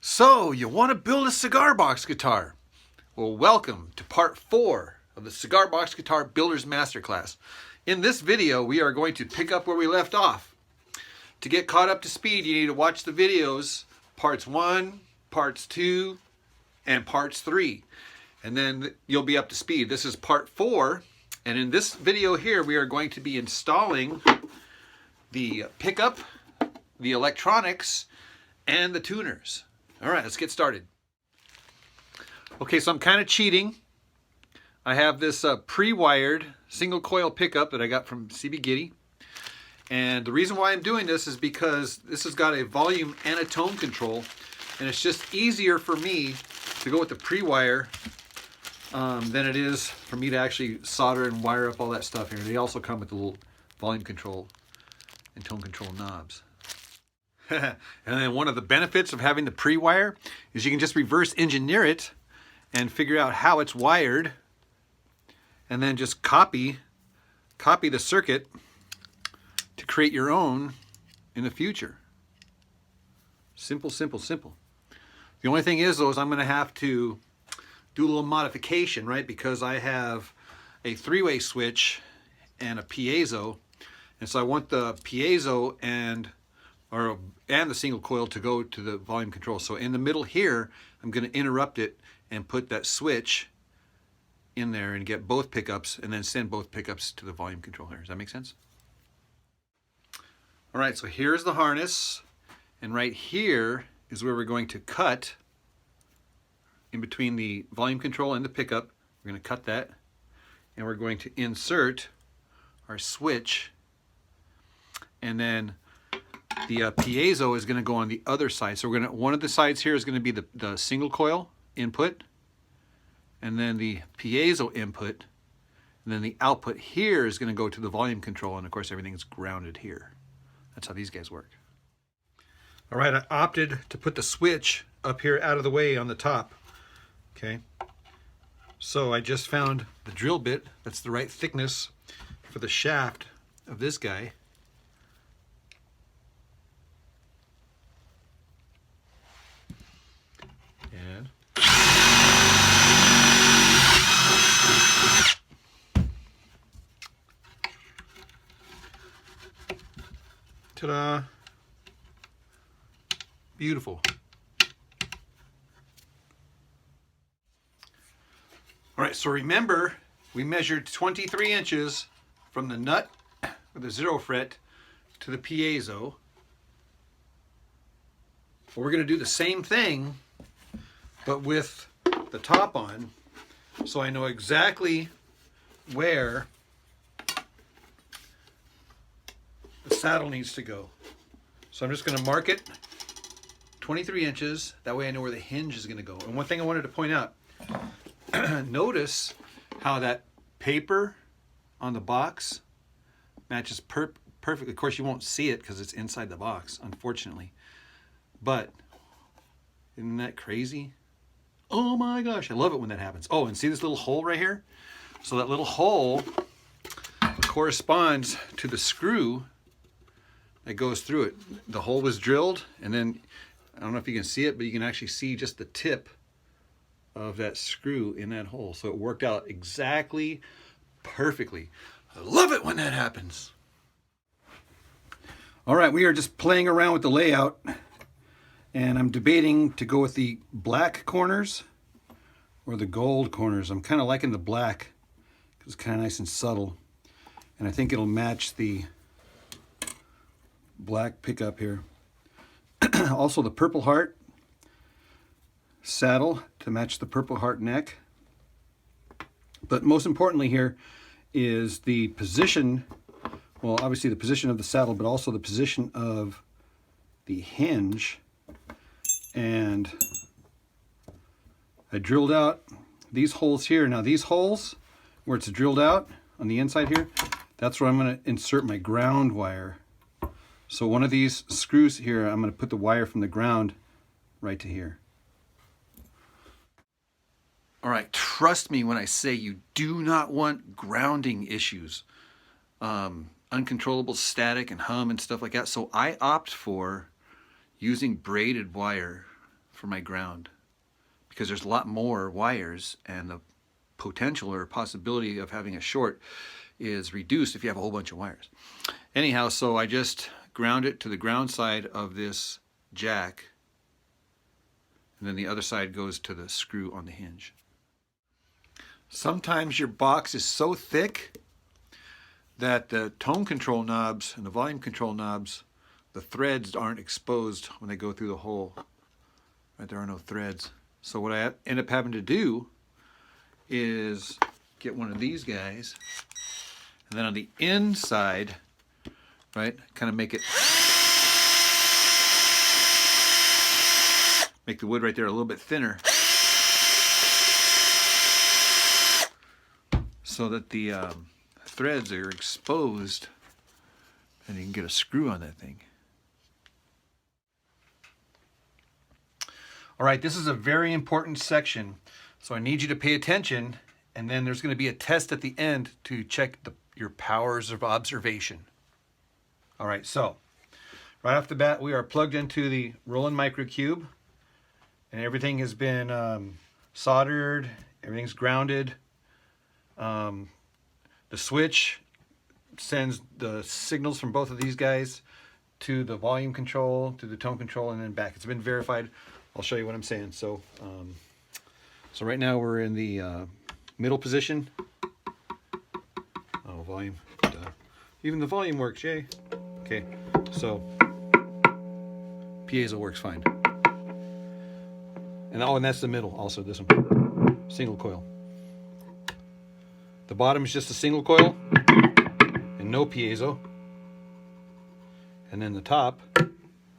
So, you want to build a cigar box guitar? Well, welcome to part 4 of the Cigar Box Guitar Builder's Masterclass. In this video, we are going to pick up where we left off. To get caught up to speed, you need to watch the videos, parts 1, parts 2, and parts 3. And then you'll be up to speed. This is part 4, and in this video here, we are going to be installing the pickup, the electronics, and the tuners. All right, let's get started. Okay, so I'm kind of cheating. I have this pre-wired single coil pickup that I got from CB Giddy. And the reason why I'm doing this is because this has got a volume and a tone control. And it's just easier for me to go with the pre-wire than it is for me to actually solder and wire up all that stuff here. They also come with the little volume control and tone control knobs. And then one of the benefits of having the pre-wire is you can just reverse engineer it and figure out how it's wired, and then just copy the circuit to create your own in the future. Simple, simple, simple. The only thing is, though, is I'm going to have to do a little modification, right? Because I have a 3-way switch and a piezo, and so I want the piezo and the single coil to go to the volume control. So in the middle here, I'm going to interrupt it and put that switch in there and get both pickups and then send both pickups to the volume control here. Does that make sense? All right, so here's the harness, and right here is where we're going to cut in between the volume control and the pickup. We're going to cut that, and we're going to insert our switch, and then the piezo is going to go on the other side. So we're going to, one of the sides here is going to be the single coil input, and then the piezo input, and then the output here is going to go to the volume control, and of course everything is grounded here. That's how these guys work. All right, I opted to put the switch up here out of the way on the top. Okay, so I just found the drill bit that's the right thickness for the shaft of this guy. And ta-da! Beautiful. All right, so remember, we measured 23 inches from the nut with the 0 fret to the piezo. Well, we're going to do the same thing, but with the top on, so I know exactly where the saddle needs to go. So I'm just going to mark it 23 inches. That way I know where the hinge is going to go. And one thing I wanted to point out, notice how that paper on the box matches perfectly. Of course, you won't see it because it's inside the box, unfortunately. But isn't that crazy? Oh my gosh, I love it when that happens. Oh, and see this little hole right here? So that little hole corresponds to the screw that goes through it. The hole was drilled, and then, I don't know if you can see it, but you can actually see just the tip of that screw in that hole. So it worked out exactly perfectly. I love it when that happens. All right, we are just playing around with the layout, and I'm debating to go with the black corners or the gold corners. I'm kind of liking the black because it's kind of nice and subtle, and I think it'll match the black pickup here. Also the Purple Heart saddle to match the Purple Heart neck. But most importantly here is the position, well, obviously the position of the saddle, but also the position of the hinge. And I drilled out these holes here. Now these holes where it's drilled out on the inside here, that's where I'm going to insert my ground wire. So one of these screws here, I'm going to put the wire from the ground right to here. All right, trust me when I say you do not want grounding issues. Uncontrollable static and hum and stuff like that. So I opt for using braided wire for my ground, because there's a lot more wires and the potential or possibility of having a short is reduced if you have a whole bunch of wires. Anyhow, so I just ground it to the ground side of this jack, and then the other side goes to the screw on the hinge. Sometimes your box is so thick that the tone control knobs and the volume control knobs, the threads aren't exposed when they go through the hole. Right, there are no threads. So what I end up having to do is get one of these guys, and then on the inside, right, kind of make the wood right there a little bit thinner, so that the threads are exposed and you can get a screw on that thing. All right, this is a very important section, so I need you to pay attention, and then there's going to be a test at the end to check your powers of observation. All right, so right off the bat, we are plugged into the Roland microcube, and everything has been soldered, everything's grounded. The switch sends the signals from both of these guys to the volume control, to the tone control, and then back. It's been verified. I'll show you what I'm saying. So, so right now we're in the middle position. Oh, volume. Even the volume works, yay. Okay, so piezo works fine. And oh, and that's the middle also, this one. Single coil. The bottom is just a single coil and no piezo. And then the top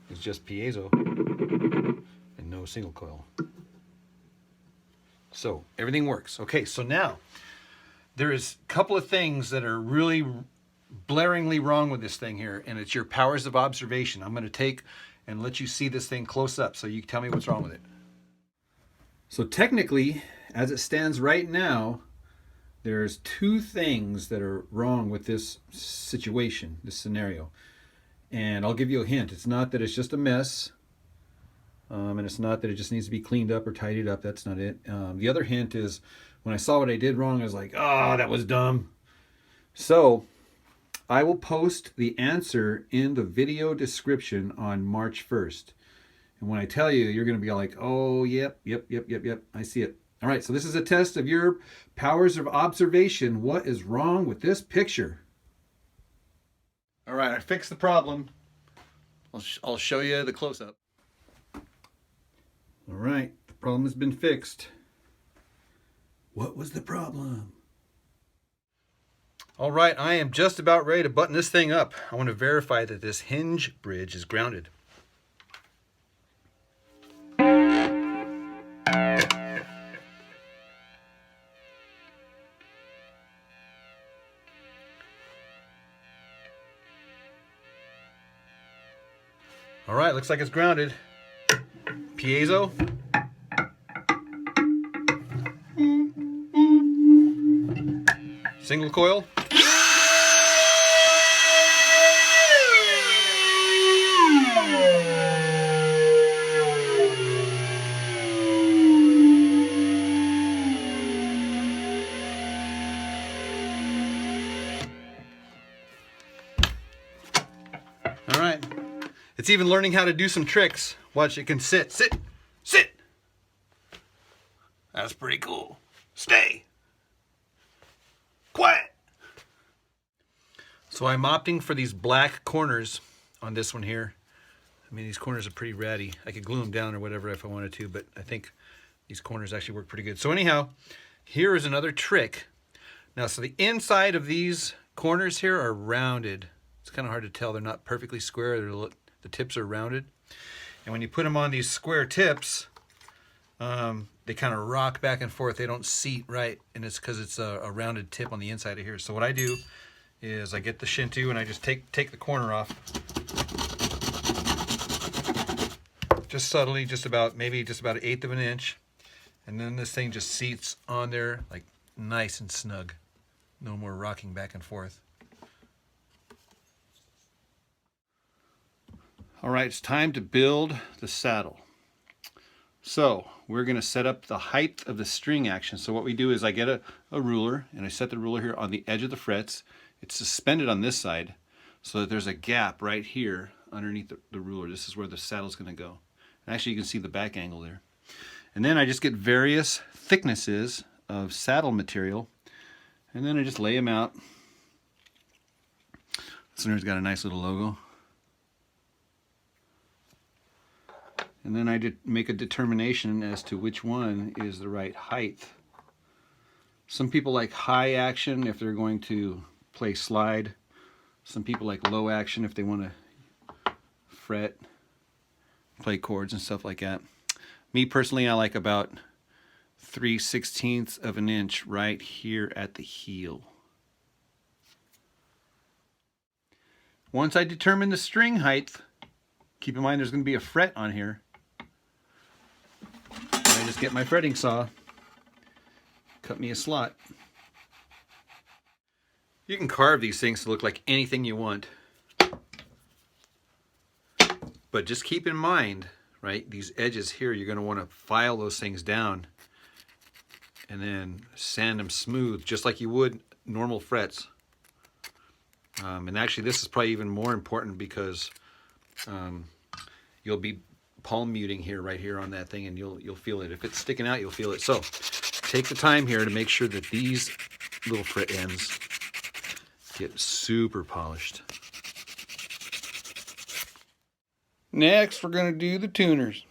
is just piezo and no single coil. So everything works. Okay, so now there is a couple of things that are really blaringly wrong with this thing here, and it's your powers of observation. I'm going to take and let you see this thing close up so you can tell me what's wrong with it. So technically, as it stands right now, there's two things that are wrong with this situation, this scenario. And I'll give you a hint. It's not that it's just a mess, and it's not that it just needs to be cleaned up or tidied up. That's not it. The other hint is when I saw what I did wrong, I was like, oh, that was dumb. So I will post the answer in the video description on March 1st. And when I tell you, you're going to be like, oh, yep, I see it. All right, so this is a test of your powers of observation. What is wrong with this picture? All right, I fixed the problem. I'll show you the close-up. All right, the problem has been fixed. What was the problem? All right, I am just about ready to button this thing up. I want to verify that this hinge bridge is grounded. All right, looks like it's grounded. Piezo. Single coil. All right. It's even learning how to do some tricks. Watch, it can sit. Sit! Sit! That's pretty cool. Stay! Quiet! So I'm opting for these black corners on this one here. I mean, these corners are pretty ratty. I could glue them down or whatever if I wanted to, but I think these corners actually work pretty good. So anyhow, here is another trick. Now, so the inside of these corners here are rounded. It's kind of hard to tell. They're not perfectly square. The tips are rounded. And when you put them on these square tips, they kind of rock back and forth. They don't seat right, and it's because it's a rounded tip on the inside of here. So what I do is I get the Shinto and I just take the corner off. Just subtly, maybe just about 1/8 of an inch. And then this thing just seats on there like nice and snug. No more rocking back and forth. All right, it's time to build the saddle. So we're going to set up the height of the string action. So what we do is I get a ruler and I set the ruler here on the edge of the frets. It's suspended on this side so that there's a gap right here underneath the ruler. This is where the saddle's going to go. And actually you can see the back angle there. And then I just get various thicknesses of saddle material and then I just lay them out. This one's got a nice little logo. And then I make a determination as to which one is the right height. Some people like high action if they're going to play slide. Some people like low action if they want to fret, play chords and stuff like that. Me personally, I like about 3/16 of an inch right here at the heel. Once I determine the string height, keep in mind there's going to be a fret on here. I just get my fretting saw, cut me a slot. You can carve these things to look like anything you want. But just keep in mind, right, these edges here, you're going to want to file those things down and then sand them smooth, just like you would normal frets. And actually, this is probably even more important because you'll be palm muting here, right here on that thing, and you'll feel it. If it's sticking out, you'll feel it. So take the time here to make sure that these little fret ends get super polished. Next, we're going to do the tuners.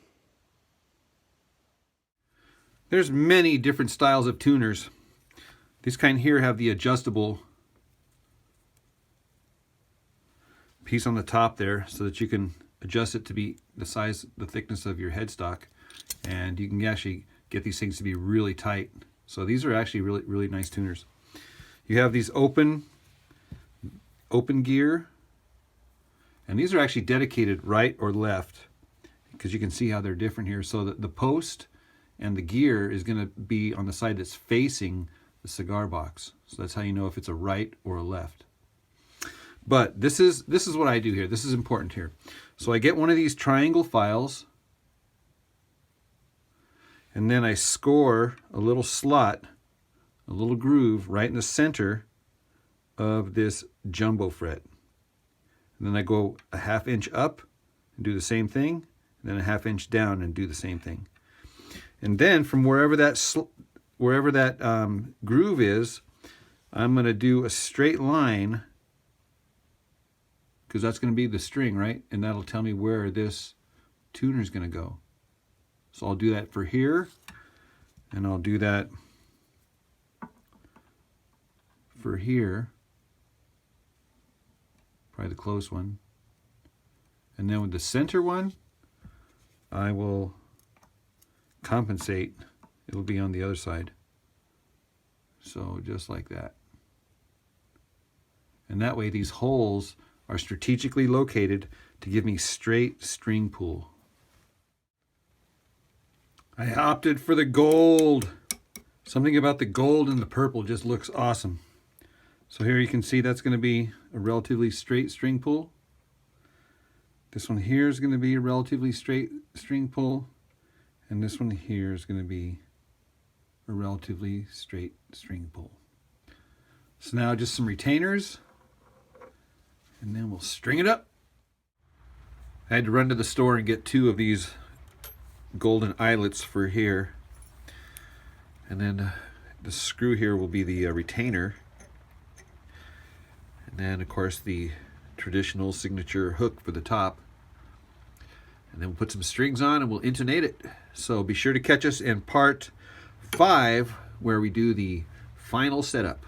There's many different styles of tuners. These kind here have the adjustable piece on the top there so that you can adjust it to be the size, the thickness of your headstock, and you can actually get these things to be really tight. So these are actually really nice tuners. You have these open gear, and these are actually dedicated right or left because you can see how they're different here. So that the post and the gear is going to be on the side that's facing the cigar box. So that's how you know if it's a right or a left. But this is what I do here. This is important here. So I get one of these triangle files, and then I score a little slot, a little groove right in the center of this jumbo fret. And then I go a 1/2 inch up and do the same thing, and then a 1/2 inch down and do the same thing. And then from wherever that groove is, I'm going to do a straight line, because that's going to be the string, right? And that'll tell me where this tuner is going to go. So I'll do that for here, and I'll do that for here, probably the close one. And then with the center one, I will compensate. It'll be on the other side. So just like that. And that way these holes are strategically located to give me straight string pull. I opted for the gold. Something about the gold and the purple just looks awesome. So here you can see that's going to be a relatively straight string pull. This one here is going to be a relatively straight string pull. And this one here is going to be a relatively straight string pull. So now just some retainers, and then we'll string it up. I had to run to the store and get 2 of these golden eyelets for here. And then the screw here will be the retainer. And then of course the traditional signature hook for the top. And then we'll put some strings on and we'll intonate it. So be sure to catch us in part 5 where we do the final setup.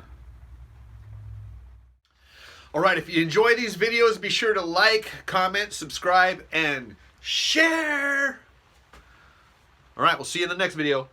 All right, if you enjoy these videos, be sure to like, comment, subscribe, and share. All right, we'll see you in the next video.